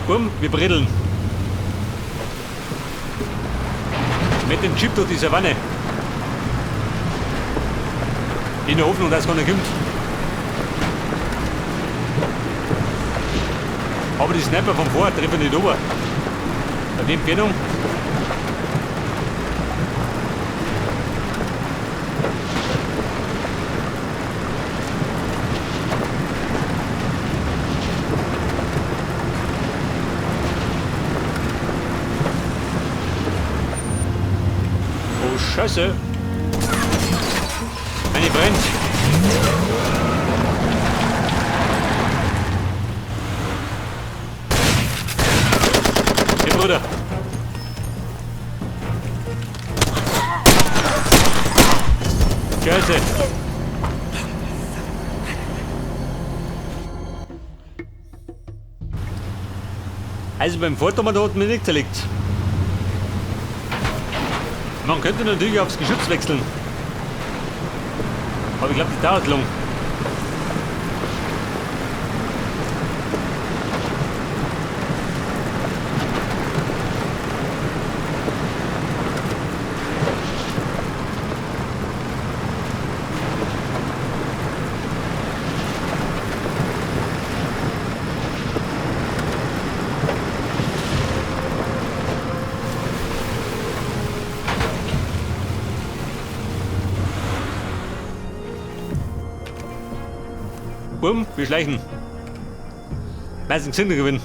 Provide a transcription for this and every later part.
Bumm, wir breddeln. Mit dem Chip durch die Savanne. In der Hoffnung, dass keiner kommt. Aber die Sniper vom Vorher treffen nicht ober. Bei der Entfernung. Oh Scheiße. Eine brennt. Bruder. Scheiße. Also beim Vordermann hat mir nichts erlegt. Man könnte natürlich aufs Geschütz wechseln. Aber ich glaube, das dauert lang. Bumm, wir schleichen. Meistens Kinder gewinnen.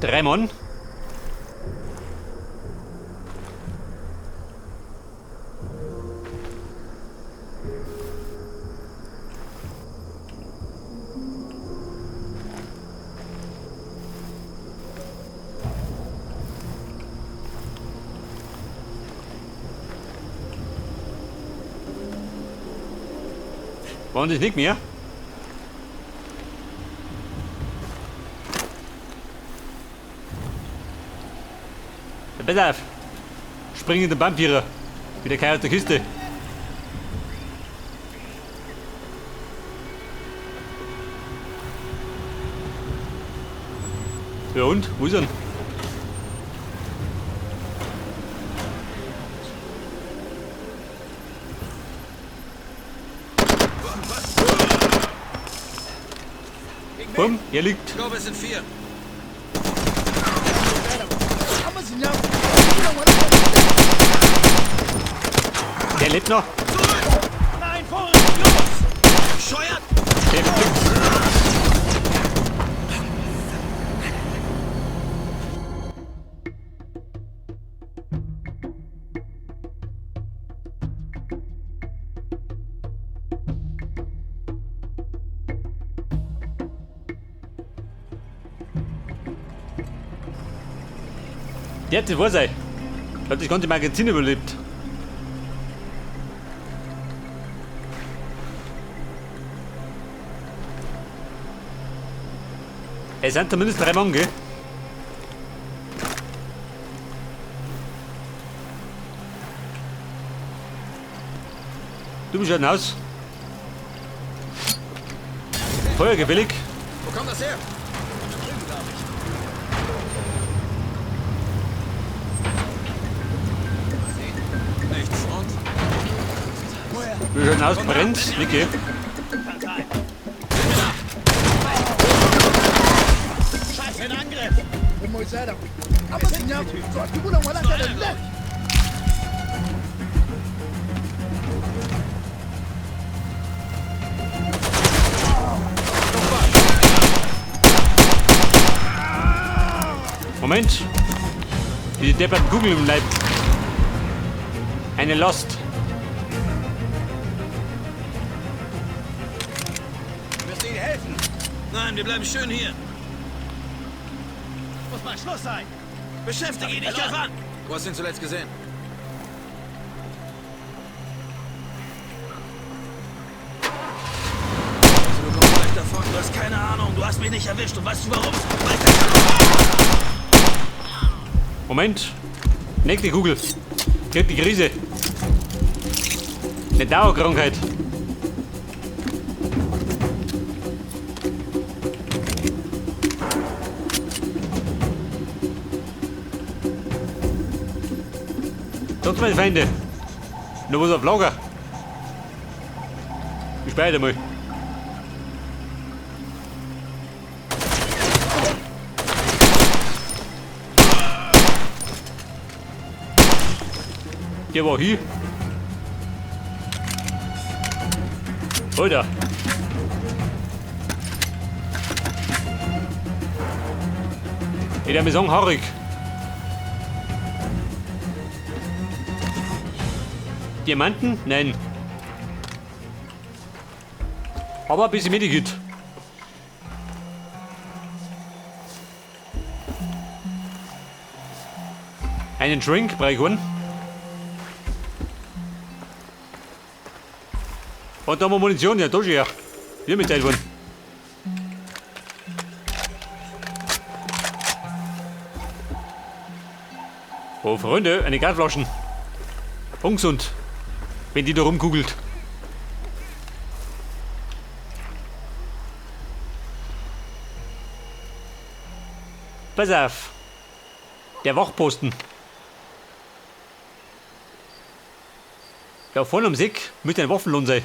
Drei Mann. Waren das nicht mehr? Ja, pass auf! Springende Vampire! Wieder keiner aus der Kiste! Ja und? Wo ist er? Bumm, er liegt. Ich glaube, es sind 4. Der lebt noch. Nein, vorrück, los! Scheuert! Der liegt. Der hat das wahr sein. Hat das ganze Magazin überlebt. Es sind zumindest 3 Mann, gell? Du bist ja ein Haus. Feuergefällig. Wo kommt das her? Nichts. Und? Wie schaut aus? Brennt? Nicke. Scheiße, ein Angriff! Moment. Die depperten Kugeln im Leib. Eine Lost. Müsst ihr ihnen helfen? Nein, wir bleiben schön hier. Muss mal Schluss sein. Beschäftige ihn, ich greif an. Wo hast du ihn zuletzt gesehen? Also, du kommst gleich davon. Du hast keine Ahnung. Du hast mich nicht erwischt. Und weißt du warum? Moment. Nächste Kugel. Kriegt die Krise. Eine Dauerkrankheit. Dort meine Feinde. Nur was auf Lager. Bis später mal. Der war hier. Alter. Ich darf mir sagen, haarig. Diamanten? Nein. Aber ein bisschen Medikit. Einen Drink brauche ich einen. Und da haben wir Munition, ja, da schon her. Wir mitteilt worden. Oh, Freunde, eine Gasflaschen. Ungesund, wenn die da rumkugelt. Pass auf. Der Wachposten. Da vorne am Seck müsste ein Waffenlohn sein.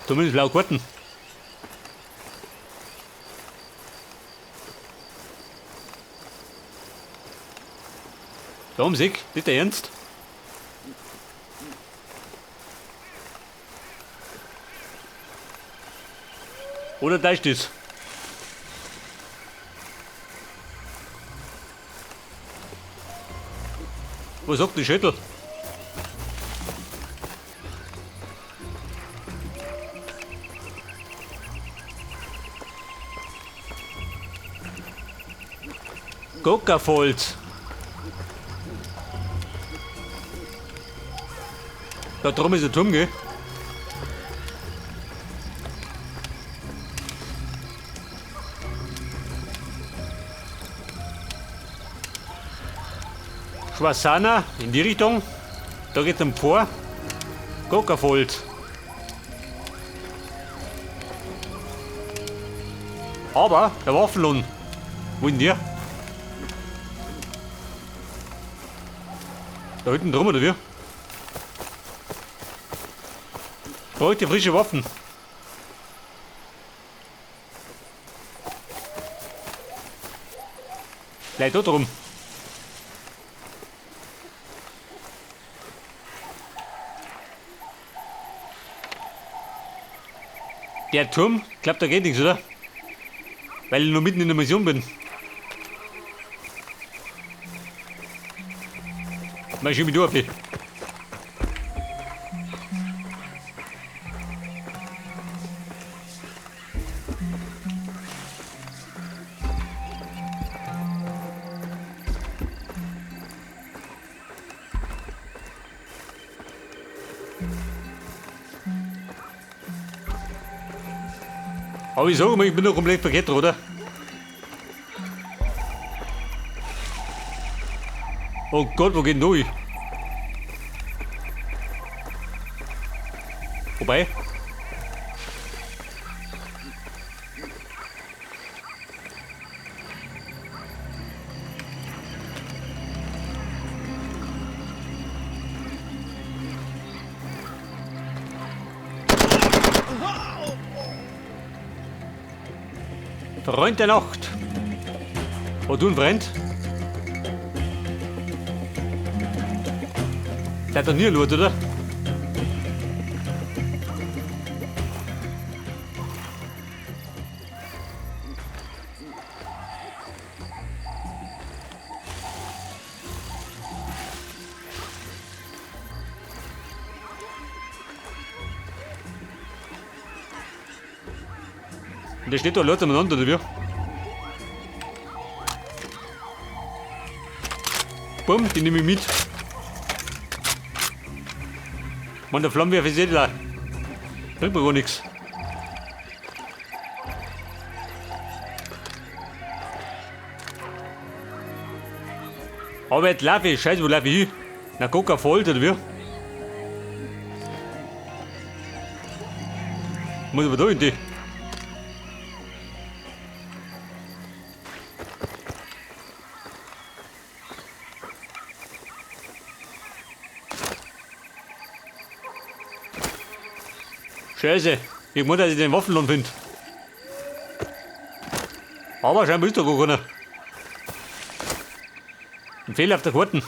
Zumindest blaue Karten. Da am Seck, nicht der Ernst? Oder da ist das? Was sagt die Schüttel? Gockerfolz. Da drum ist ein Turm, gell? Schwarzana in die Richtung. Da geht es empor. Gockerfolz. Aber der Waffenlohn. Wo ist denn der? Da hinten drum oder wie? Bräuchte frische Waffen. Gleich da drum. Der Turm, glaubt da geht nichts, oder? Weil ich noch mitten in der Mission bin. Mal schieb mich durch. Aber ich sage mal, ich bin noch komplett verkehrt, oder? Oh Gott, wo geht denn durch? Vorbei? Freund der Nacht. Oh, du ein Freund? Der hat doch nie geschaut, oder? Und der steht da Leute umeinander, oder wie? Bumm, die nehme ich mit. Mann, der Flammenwerfer ist da. Bringt mir gar nichts. Aber jetzt laufe ich, scheiße, wo laufe ich hin? Na, Coca voll, oder wie? Muss aber da in die. Scheiße. Ich muss, dass ich den Waffenlohn finde. Aber scheinbar ist da gar keiner. Ein Fehler auf der Karten.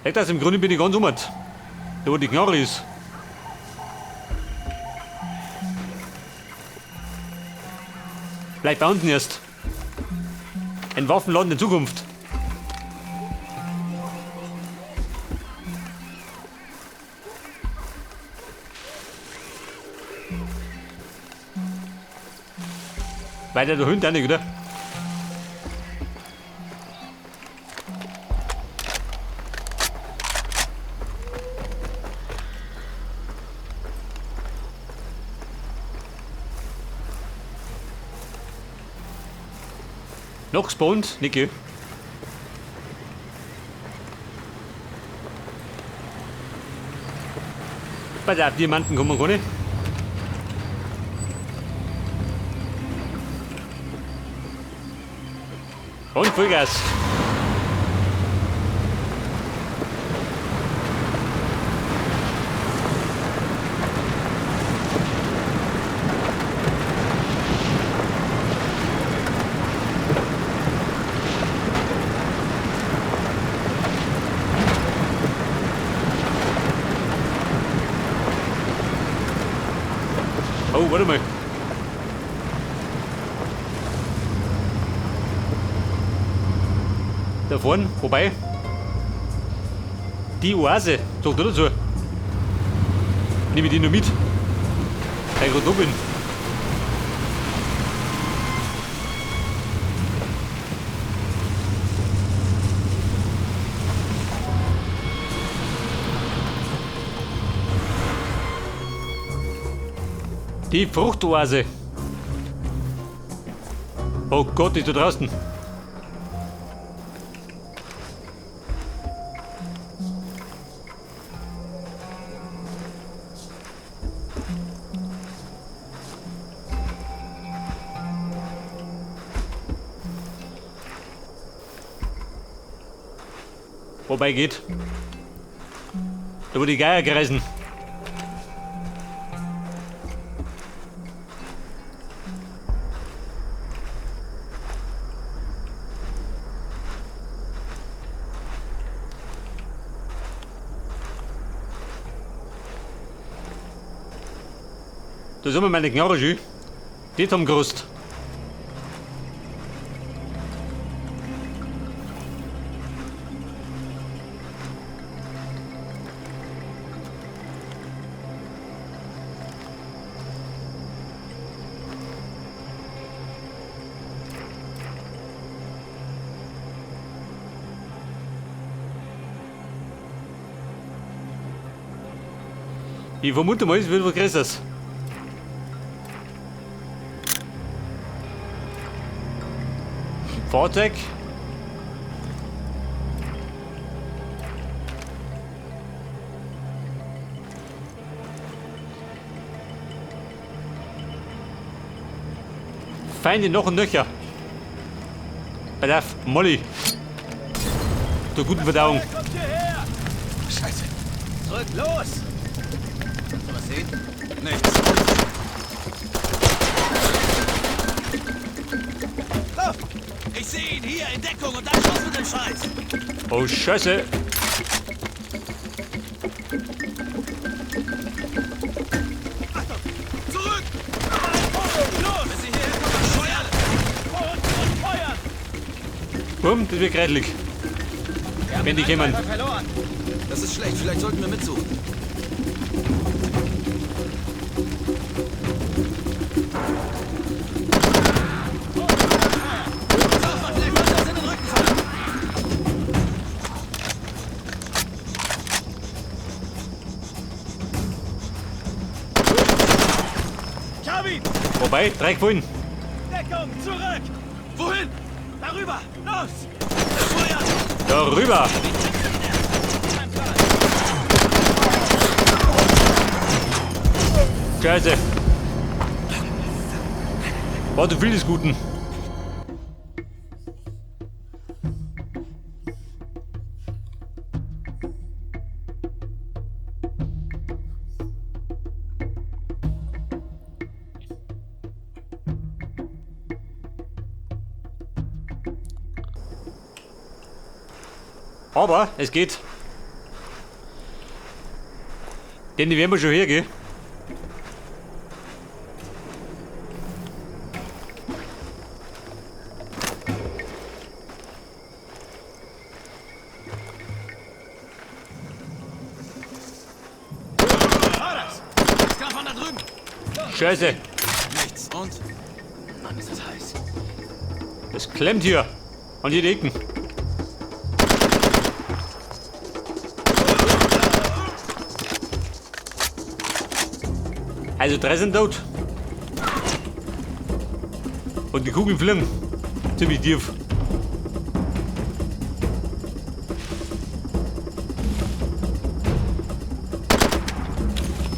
Sagt das, im Grunde bin ich ganz ummert. Da wo die Knarre ist. Bleib da unten erst. Ein Waffenladen der Zukunft. Weiter der Hund auch nicht, oder? Noch gespawnt, Niki. Bei der Diamanten kommen wir gar nicht. Und Vollgas. Oh, warte mal. Da vorne, vorbei. Die Oase, sagt er dazu. Nehme ich die noch mit. Weil ich gerade da bin. Die Fruchtoase. Oh Gott, ist da draußen. Wobei geht. Da wo die Geier kreisen. Da sind wir meine Knarre schon. Die haben gerüstet. Ich vermute mal, es wird was Größeres. Fahrzeug. Feinde noch und nöcher. Bedarf Molly. Zur guten Verdauung. Kommt hierher! Scheiße. Zurück, los! Kannst du was sehen? Nichts. Oh, ich sehe ihn hier in Deckung und dann Schluss mit dem Scheiß. Oh Scheiße. Achtung! Zurück! Los! Wenn Sie hierher kommen, feuern! Vor uns und feuern! Bumm, das wird kreidelig. Wenn die jemand. Verloren. Das ist schlecht. Vielleicht sollten wir mitsuchen. Sauber, vielleicht wollen Sie uns in den Rücken fallen! Ich hab ihn! Vorbei, 3 gefunden. Deckung, zurück! Wohin? Darüber! Los! Feuer! Darüber. Scheiße. War zu viel des Guten. Aber es geht. Den werden wir schon hergehen. Das kam von da drüben. Scheiße, Nichts. Und? Mann, ist das heiß. das klemmt hier. An jede Ecken. Also 3 sind tot. Und die Kugeln fliegen ziemlich tief.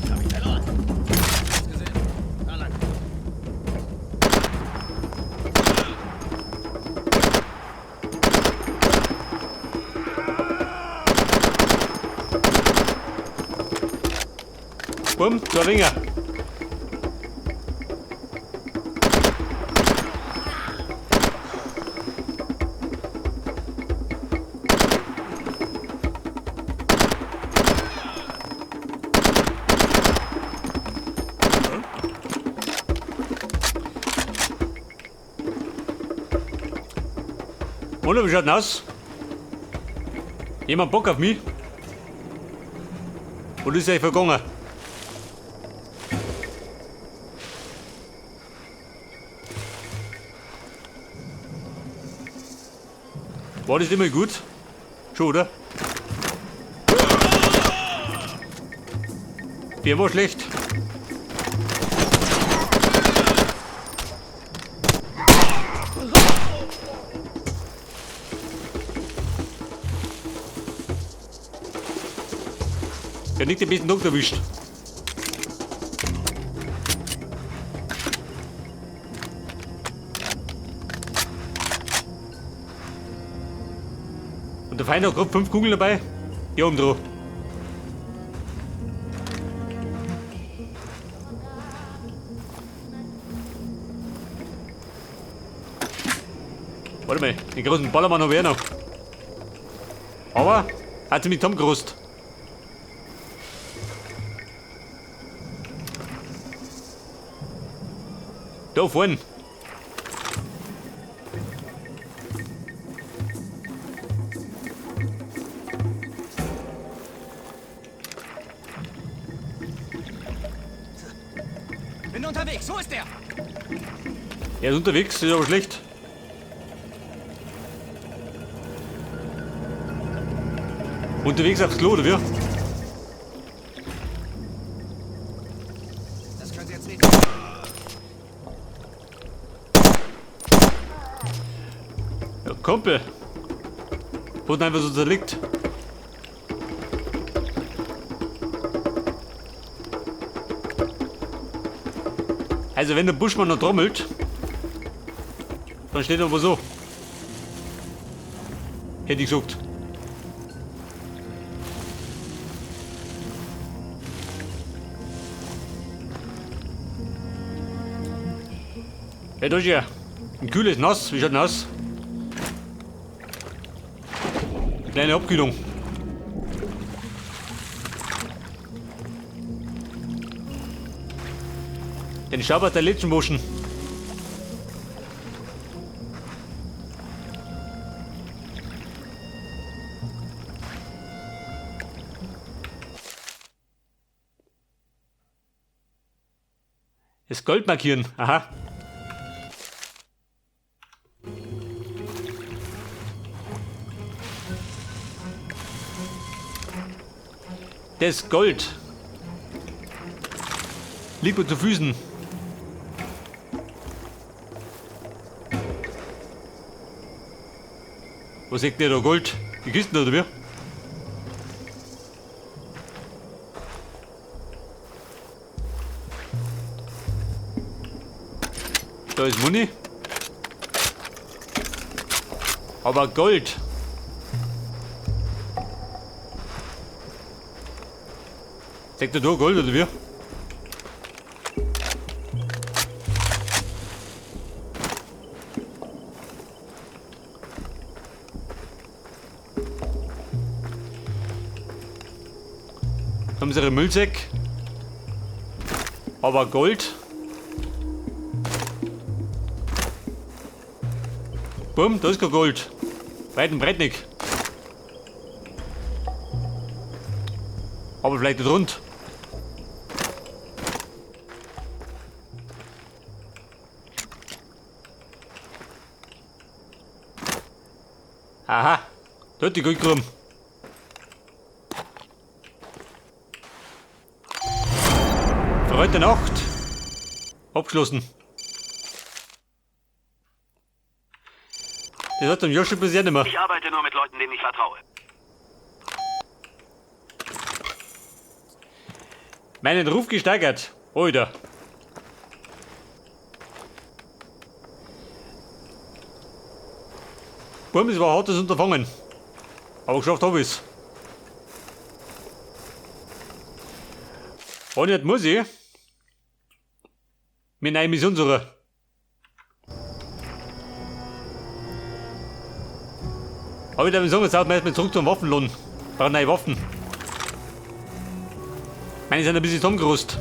Hab ich verloren. Hab's gesehen. Da lang. Bumm, der Ringer. Und wie schaut denn aus? Jemand Bock auf mich? Oder ist er vergangen? War das immer gut? Schon, oder? Der war schlecht. Der liegt ein bisschen dunkel erwischt. Und der Feind hat gerade 5 Kugeln dabei. Hier oben drauf. Warte mal, den großen Ballermann habe ich noch. Aber hat sie mit Tom gerust. Da vorne. Bin unterwegs. Wo ist der? Er ist unterwegs, ist aber schlecht. Unterwegs aufs Klo, oder wie? Das könnte jetzt nicht. Ja, Kumpel. Wurde einfach so zerlegt. Also wenn der Buschmann noch trommelt, dann steht er aber so. Hätte ich gesagt. Ja, da ist ja ein kühles Nass. Wie schaut denn aus? Eine kleine Abkühlung. Den Schabbat der letzten waschen. Das Gold markieren. Aha. Das Gold liegt mir zu Füßen. Was sagt der da Gold? Die Kisten oder wie? Da ist Muni. Aber Gold. Sagt er da Gold oder wie? Haben sie ihre Müllsäck. Aber Gold. Bumm, da ist kein Gold. Weit ein Brett nicht. Aber vielleicht nicht rund. Aha, da hat die Gold gekommen. Für heute Nacht. Abgeschlossen. Das hat am Joshi bisher nicht mehr. Ich arbeite nur mit Leuten, denen ich vertraue. Meinen Ruf gesteigert. Alter. Bumm, es war ein hartes Unterfangen. Aber geschafft habe ich es. Und jetzt muss ich mir eine neue Mission suchen. Aber ich würde sagen, jetzt sollten wir erstmal zurück zum Waffenlohn. Brauchen neue Waffen. Meine sind ein bisschen zusammengerüstet.